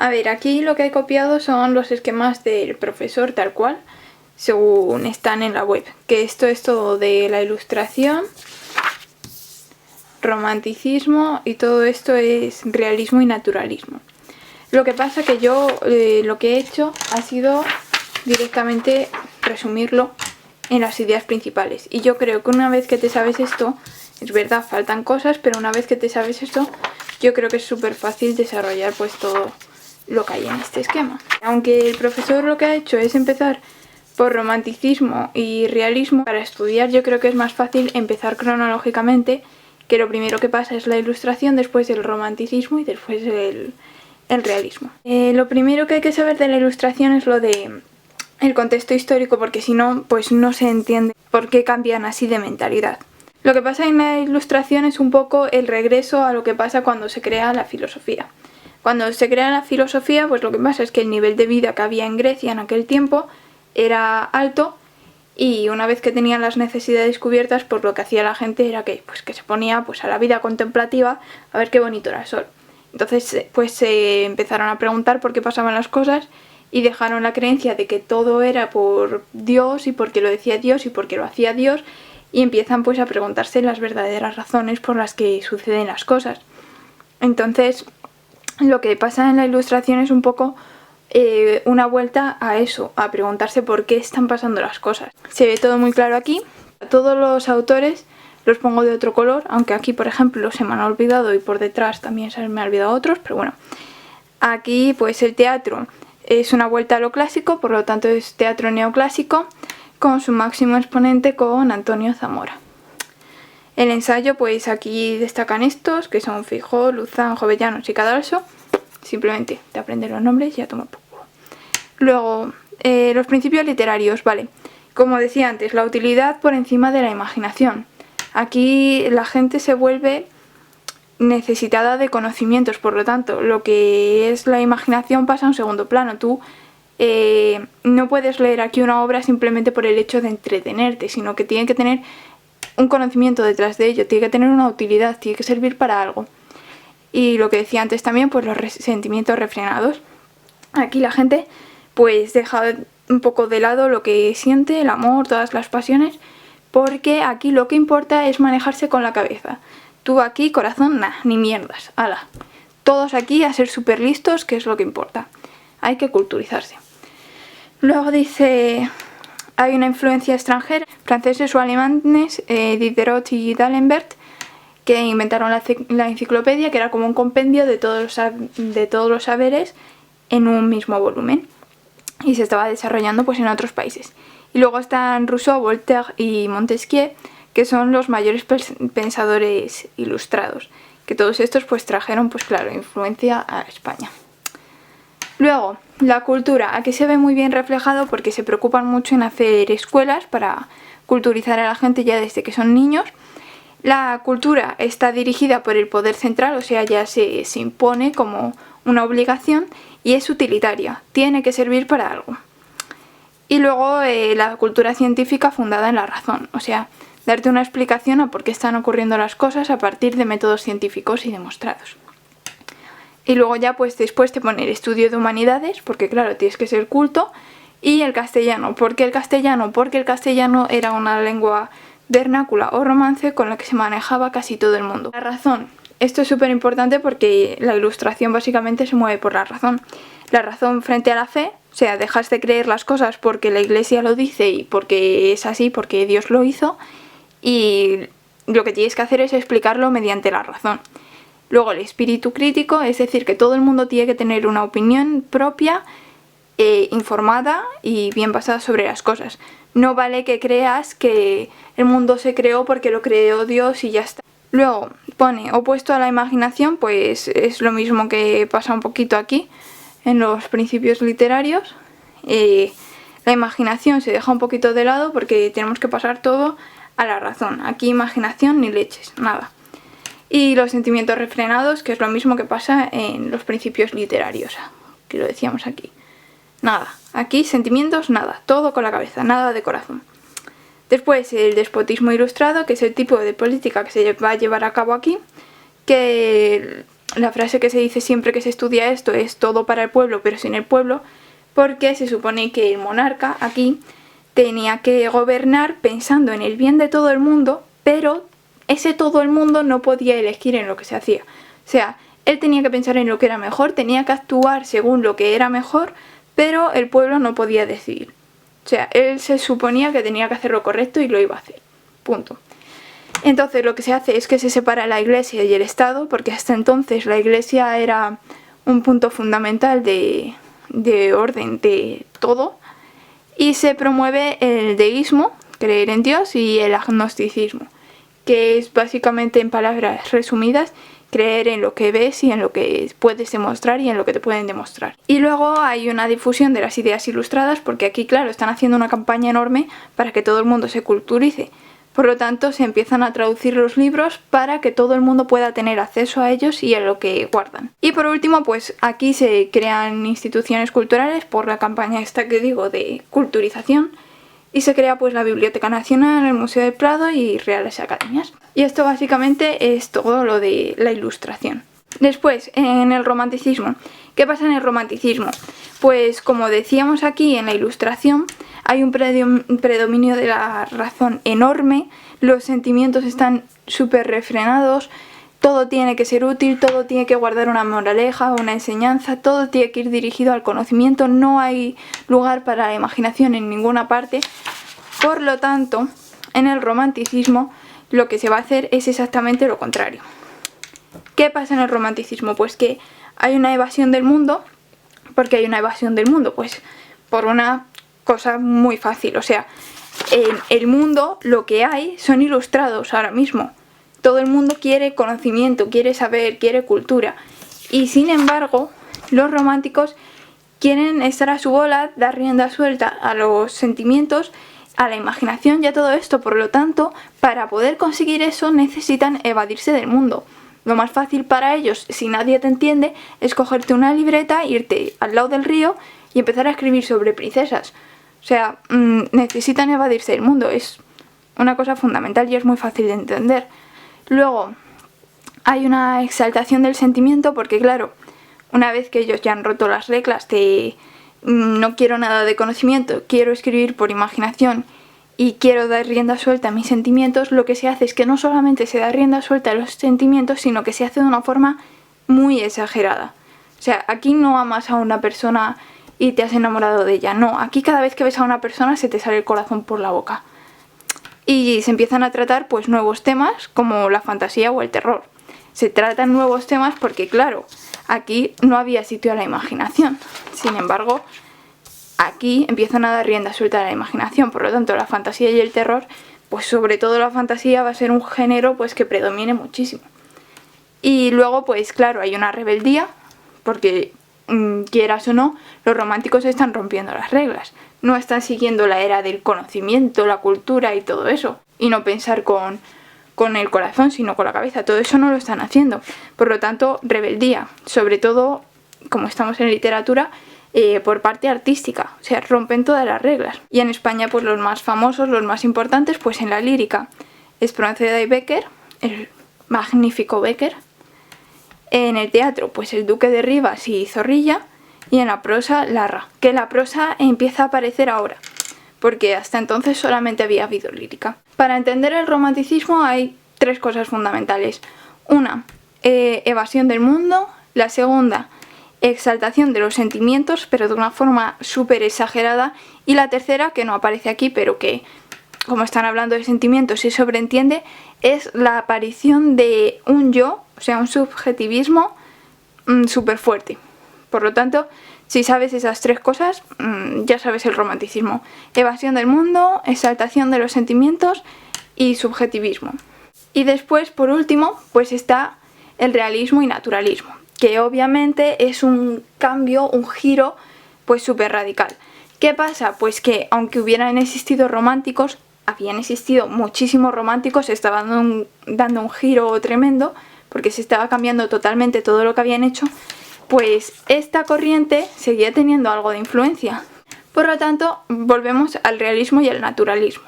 A ver, aquí lo que he copiado son los esquemas del profesor tal cual, según están en la web. Que esto es todo de la ilustración, romanticismo y todo esto es realismo y naturalismo. Lo que pasa que yo lo que he hecho ha sido directamente resumirlo en las ideas principales. Y yo creo que una vez que te sabes esto, es verdad, faltan cosas, pero una vez que te sabes esto, yo creo que es súper fácil desarrollar pues todo lo que hay en este esquema. Aunque el profesor lo que ha hecho es empezar por romanticismo y realismo, para estudiar yo creo que es más fácil empezar cronológicamente, que lo primero que pasa es la ilustración, después el romanticismo y después el realismo. Lo primero que hay que saber de la ilustración es lo de el contexto histórico, porque si no, pues no se entiende por qué cambian así de mentalidad. Lo que pasa en la ilustración es un poco el regreso a lo que pasa cuando se crea la filosofía. Cuando se crea la filosofía, pues lo que pasa es que el nivel de vida que había en Grecia en aquel tiempo era alto, y una vez que tenían las necesidades cubiertas, pues lo que hacía la gente era que se ponía pues a la vida contemplativa a ver qué bonito era el sol. Entonces pues se empezaron a preguntar por qué pasaban las cosas y dejaron la creencia de que todo era por Dios y porque lo decía Dios y porque lo hacía Dios, y empiezan pues a preguntarse las verdaderas razones por las que suceden las cosas. Entonces lo que pasa en la ilustración es un poco una vuelta a eso, a preguntarse por qué están pasando las cosas. Se ve todo muy claro aquí. A todos los autores los pongo de otro color, aunque aquí por ejemplo se me han olvidado y por detrás también se me han olvidado otros, pero bueno. Aquí pues el teatro es una vuelta a lo clásico, por lo tanto es teatro neoclásico, con su máximo exponente con Antonio Zamora. El ensayo, pues aquí destacan estos, que son Feijoo, Luzán, Jovellanos y Cadalso. Simplemente te aprendes los nombres y ya toma poco. Luego, los principios literarios, vale. Como decía antes, la utilidad por encima de la imaginación. Aquí la gente se vuelve necesitada de conocimientos, por lo tanto, lo que es la imaginación pasa a un segundo plano. Tú no puedes leer aquí una obra simplemente por el hecho de entretenerte, sino que tiene que tener un conocimiento detrás de ello, tiene que tener una utilidad, tiene que servir para algo. Y lo que decía antes también, pues los sentimientos refrenados. Aquí la gente pues deja un poco de lado lo que siente, el amor, todas las pasiones, porque aquí lo que importa es manejarse con la cabeza. Tú aquí, corazón, nah, ni mierdas, ala. Todos aquí a ser súper listos, que es lo que importa. Hay que culturizarse. Luego dice, hay una influencia extranjera, franceses o alemanes, Diderot y D'Alembert, que inventaron la enciclopedia, que era como un compendio de todos los saberes en un mismo volumen, y se estaba desarrollando pues en otros países. Y luego están Rousseau, Voltaire y Montesquieu, que son los mayores pensadores ilustrados, que todos estos pues trajeron pues claro influencia a España. Luego, la cultura, aquí se ve muy bien reflejado porque se preocupan mucho en hacer escuelas para culturizar a la gente ya desde que son niños. La cultura está dirigida por el poder central, o sea, ya se impone como una obligación, y es utilitaria, tiene que servir para algo. Y luego la cultura científica fundada en la razón, o sea, darte una explicación a por qué están ocurriendo las cosas a partir de métodos científicos y demostrados. Y luego ya pues después te pone el estudio de humanidades, porque claro, tienes que ser culto, y el castellano. ¿Por qué el castellano? Porque el castellano era una lengua vernácula o romance con la que se manejaba casi todo el mundo. La razón. Esto es súper importante porque la ilustración básicamente se mueve por la razón. La razón frente a la fe, o sea, dejas de creer las cosas porque la iglesia lo dice y porque es así, porque Dios lo hizo, y lo que tienes que hacer es explicarlo mediante la razón. Luego el espíritu crítico, es decir, que todo el mundo tiene que tener una opinión propia, informada y bien basada sobre las cosas. No vale que creas que el mundo se creó porque lo creó Dios y ya está. Luego pone opuesto a la imaginación, pues es lo mismo que pasa un poquito aquí en los principios literarios. La imaginación se deja un poquito de lado porque tenemos que pasar todo a la razón. Aquí imaginación ni leches, nada. Y los sentimientos refrenados, que es lo mismo que pasa en los principios literarios, que lo decíamos aquí. Nada, aquí sentimientos nada, todo con la cabeza, nada de corazón. Después el despotismo ilustrado, que es el tipo de política que se va a llevar a cabo aquí, que la frase que se dice siempre que se estudia esto es todo para el pueblo pero sin el pueblo, porque se supone que el monarca aquí tenía que gobernar pensando en el bien de todo el mundo, pero ese todo el mundo no podía elegir en lo que se hacía. O sea, él tenía que pensar en lo que era mejor, tenía que actuar según lo que era mejor, pero el pueblo no podía decidir. O sea, él se suponía que tenía que hacer lo correcto y lo iba a hacer. Punto. Entonces lo que se hace es que se separa la Iglesia y el Estado, porque hasta entonces la Iglesia era un punto fundamental de orden de todo, y se promueve el deísmo, creer en Dios, y el agnosticismo, que es básicamente, en palabras resumidas, creer en lo que ves y en lo que puedes demostrar y en lo que te pueden demostrar. Y luego hay una difusión de las ideas ilustradas, porque aquí, claro, están haciendo una campaña enorme para que todo el mundo se culturice. Por lo tanto, se empiezan a traducir los libros para que todo el mundo pueda tener acceso a ellos y a lo que guardan. Y por último, pues aquí se crean instituciones culturales por la campaña esta que digo de culturización, y se crea pues la Biblioteca Nacional, el Museo del Prado y Reales Academias. Y esto básicamente es todo lo de la Ilustración. Después, en el Romanticismo. ¿Qué pasa en el Romanticismo? Pues como decíamos aquí, en la Ilustración hay un predominio de la razón enorme, los sentimientos están súper refrenados, todo tiene que ser útil, todo tiene que guardar una moraleja, una enseñanza, todo tiene que ir dirigido al conocimiento, no hay lugar para la imaginación en ninguna parte. Por lo tanto, en el Romanticismo lo que se va a hacer es exactamente lo contrario. ¿Qué pasa en el Romanticismo? Pues que hay una evasión del mundo. ¿Por qué hay una evasión del mundo? Pues por una cosa muy fácil, o sea, en el mundo lo que hay son ilustrados ahora mismo. Todo el mundo quiere conocimiento, quiere saber, quiere cultura. Y sin embargo, los románticos quieren estar a su bola, dar rienda suelta a los sentimientos, a la imaginación y a todo esto. Por lo tanto, para poder conseguir eso necesitan evadirse del mundo. Lo más fácil para ellos, si nadie te entiende, es cogerte una libreta, irte al lado del río y empezar a escribir sobre princesas. O sea, necesitan evadirse del mundo, es una cosa fundamental y es muy fácil de entender. Luego, hay una exaltación del sentimiento porque, claro, una vez que ellos ya han roto las reglas de no quiero nada de conocimiento, quiero escribir por imaginación y quiero dar rienda suelta a mis sentimientos, lo que se hace es que no solamente se da rienda suelta a los sentimientos, sino que se hace de una forma muy exagerada. O sea, aquí no amas a una persona y te has enamorado de ella, no, aquí cada vez que ves a una persona se te sale el corazón por la boca. Y se empiezan a tratar pues nuevos temas como la fantasía o el terror. Se tratan nuevos temas porque, claro, aquí no había sitio a la imaginación. Sin embargo, aquí empiezan a dar rienda suelta a la imaginación. Por lo tanto, la fantasía y el terror, pues sobre todo la fantasía va a ser un género pues que predomine muchísimo. Y luego, pues claro, hay una rebeldía, porque quieras o no, los románticos están rompiendo las reglas. No están siguiendo la era del conocimiento, la cultura y todo eso. Y no pensar con el corazón, sino con la cabeza. Todo eso no lo están haciendo. Por lo tanto, rebeldía. Sobre todo, como estamos en literatura, por parte artística. O sea, rompen todas las reglas. Y en España, pues los más famosos, los más importantes, pues en la lírica, Espronceda y Bécquer, el magnífico Bécquer. En el teatro, pues el Duque de Rivas y Zorrilla. Y en la prosa, Larra. Que la prosa empieza a aparecer ahora, porque hasta entonces solamente había habido lírica. Para entender el romanticismo hay tres cosas fundamentales. Una, evasión del mundo. La segunda, exaltación de los sentimientos, pero de una forma súper exagerada. Y la tercera, que no aparece aquí, pero que, como están hablando de sentimientos, se sobreentiende, es la aparición de un yo, o sea, un subjetivismo súper fuerte. Por lo tanto, si sabes esas tres cosas, ya sabes el romanticismo. Evasión del mundo, exaltación de los sentimientos y subjetivismo. Y después, por último, pues está el realismo y naturalismo, que obviamente es un cambio, un giro, pues súper radical. ¿Qué pasa? Pues que aunque hubieran existido románticos, habían existido muchísimos románticos, se estaba dando un giro tremendo, porque se estaba cambiando totalmente todo lo que habían hecho, pues esta corriente seguía teniendo algo de influencia. Por lo tanto, volvemos al realismo y al naturalismo,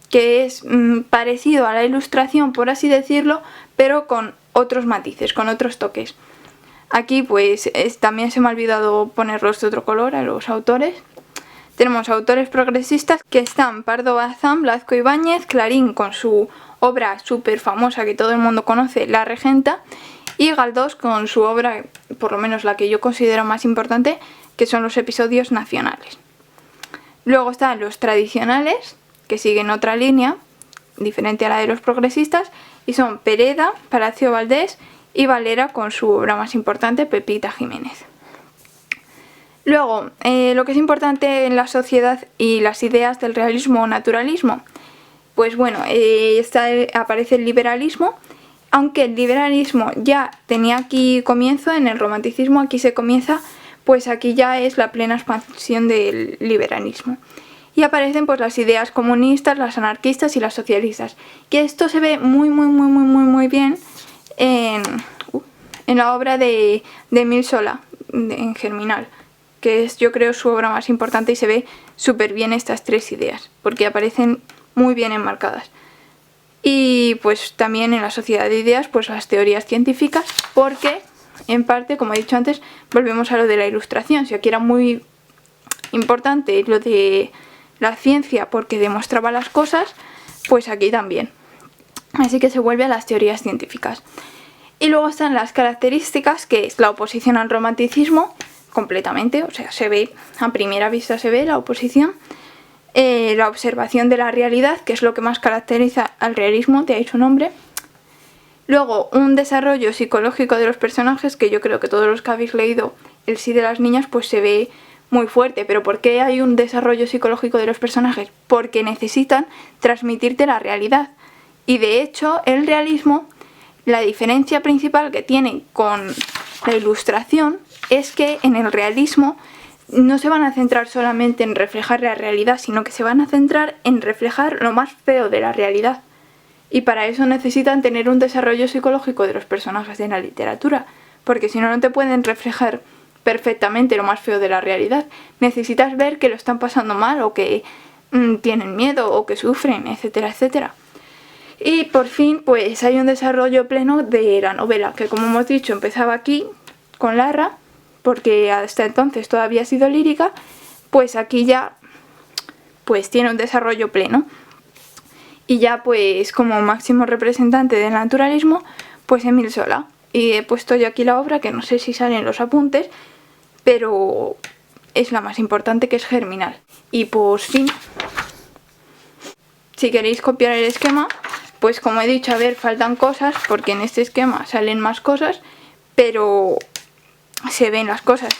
que es parecido a la ilustración, por así decirlo, pero con otros matices, con otros toques. Aquí pues también se me ha olvidado ponerlos de otro color a los autores. Tenemos autores progresistas que están Pardo Bazán, Blasco Ibáñez, Clarín con su obra súper famosa que todo el mundo conoce, La Regenta, y Galdós con su obra, por lo menos la que yo considero más importante, que son los episodios nacionales. Luego están los tradicionales, que siguen otra línea, diferente a la de los progresistas, y son Pereda, Palacio Valdés y Valera con su obra más importante, Pepita Jiménez. Luego, lo que es importante en la sociedad y las ideas del realismo o naturalismo, pues bueno, aparece el liberalismo, aunque el liberalismo ya tenía aquí comienzo, en el romanticismo aquí se comienza, pues aquí ya es la plena expansión del liberalismo. Y aparecen pues las ideas comunistas, las anarquistas y las socialistas, que esto se ve muy bien en la obra de Émile Zola, en Germinal, que es, yo creo, su obra más importante, y se ve súper bien estas tres ideas, porque aparecen muy bien enmarcadas. Y pues también en la sociedad de ideas, pues las teorías científicas, porque en parte, como he dicho antes, volvemos a lo de la Ilustración. Si aquí era muy importante lo de la ciencia porque demostraba las cosas, pues aquí también. Así que se vuelve a las teorías científicas. Y luego están las características, que es la oposición al romanticismo, completamente, o sea, se ve, a primera vista se ve la oposición. La observación de la realidad, que es lo que más caracteriza al realismo, de ahí su nombre. Luego, un desarrollo psicológico de los personajes, que yo creo que todos los que habéis leído El sí de las niñas, pues se ve muy fuerte. ¿Pero por qué hay un desarrollo psicológico de los personajes? Porque necesitan transmitirte la realidad. Y de hecho, el realismo, la diferencia principal que tiene con la Ilustración es que en el realismo no se van a centrar solamente en reflejar la realidad, sino que se van a centrar en reflejar lo más feo de la realidad. Y para eso necesitan tener un desarrollo psicológico de los personajes de la literatura, porque si no, no te pueden reflejar perfectamente lo más feo de la realidad. Necesitas ver que lo están pasando mal, o que tienen miedo, o que sufren, etcétera, etcétera. Y por fin, pues hay un desarrollo pleno de la novela, que como hemos dicho, empezaba aquí con Larra, porque hasta entonces todavía ha sido lírica, pues aquí ya pues tiene un desarrollo pleno. Y ya pues como máximo representante del naturalismo, pues Émile Zola. Y he puesto yo aquí la obra, que no sé si salen los apuntes, pero es la más importante, que es Germinal. Y por fin, si queréis copiar el esquema, pues como he dicho, a ver, faltan cosas, porque en este esquema salen más cosas, pero se ven las cosas.